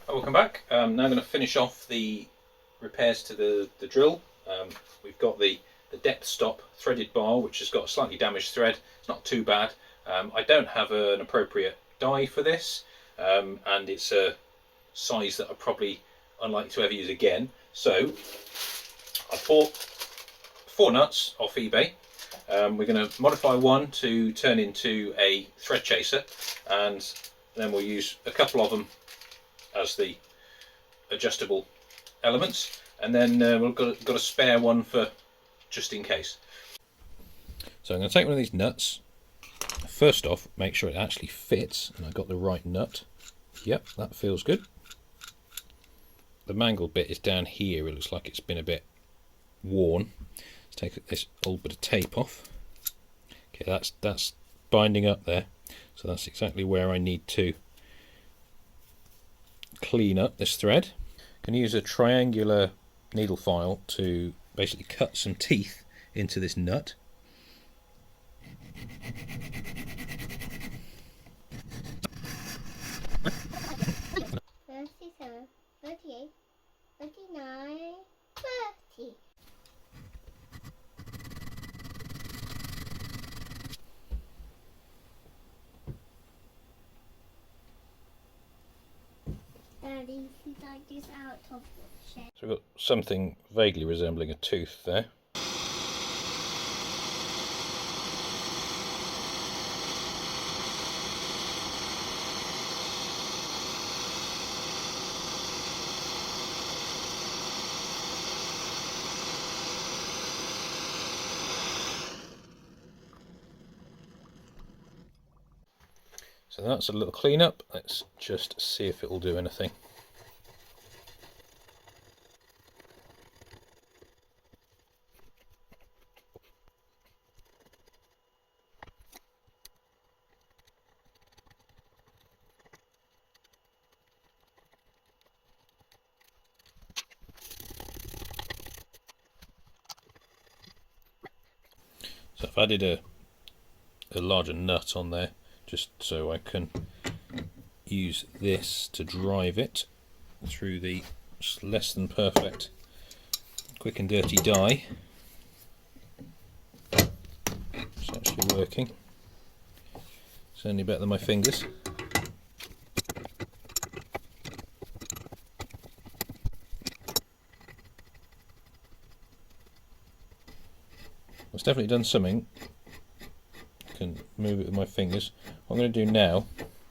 Welcome back. Now I'm going to finish off the repairs to the drill. We've got the depth stop threaded bar, which has got a slightly damaged thread. It's not too bad. I don't have an appropriate die for this, and it's a size that I'm probably unlikely to ever use again. So I bought 4 nuts off eBay. We're going to modify one to turn into a thread chaser, and then we'll use a couple of them as the adjustable elements, and then we've got a spare one for just in case. So I'm going to take one of these nuts. First off, make sure it actually fits and I got the right nut. Yep, that feels good. The mangled bit is down here. It looks like it's been a bit worn. Let's take this old bit of tape off. Okay, that's binding up there, so that's exactly where I need to clean up this thread. I can use a triangular needle file to basically cut some teeth into this nut. 37, 38, 39, 30. Daddy, since I just out of the shed. So we've got something vaguely resembling a tooth there. So that's a little cleanup. Let's just see if it will do anything. So I've added a larger nut on there, just so I can use this to drive it through the less than perfect quick and dirty die. It's actually working. Certainly better than my fingers. It's definitely done something. I can move it with my fingers. What I'm going to do now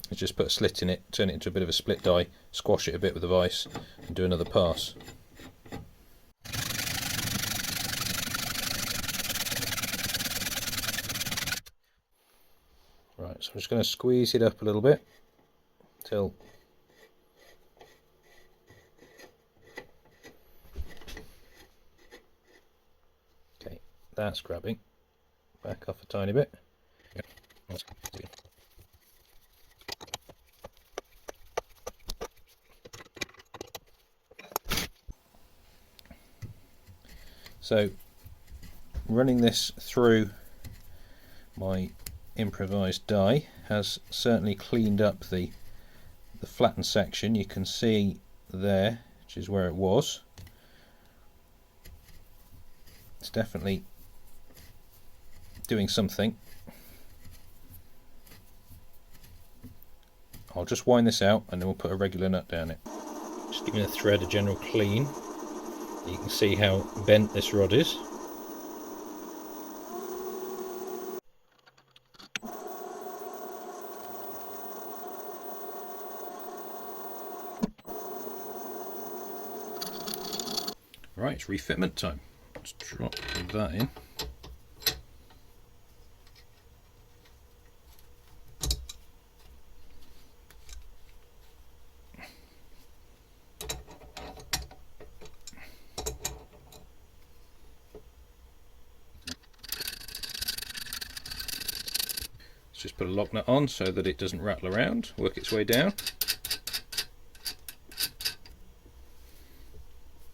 is just put a slit in it, turn it into a bit of a split die, squash it a bit with a vice, and do another pass. Right, so I'm just going to squeeze it up a little bit till okay, that's grabbing. Back off a tiny bit. So running this through my improvised die has certainly cleaned up the flattened section. You can see there, which is where it was. It's definitely doing something. I'll just wind this out and then we'll put a regular nut down it. Just giving the thread a general clean. You can see how bent this rod is. Right, it's refitment time. Let's drop that in. Just put a lock nut on so that it doesn't rattle around, work its way down.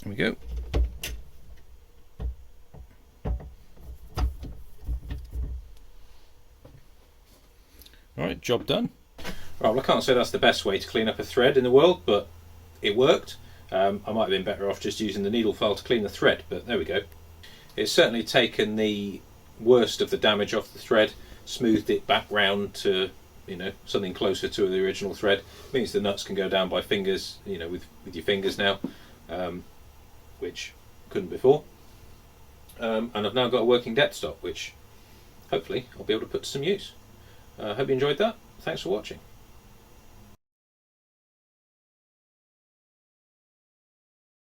There we go. Alright, job done. Right, well, I can't say that's the best way to clean up a thread in the world, but it worked. I might have been better off just using the needle file to clean the thread, but there we go. It's certainly taken the worst of the damage off the thread, smoothed it back round to, you know, something closer to the original thread. It means the nuts can go down by fingers, you know, with your fingers now, which couldn't before. And I've now got a working depth stop, which hopefully I'll be able to put to some use. Hope you enjoyed that. Thanks for watching.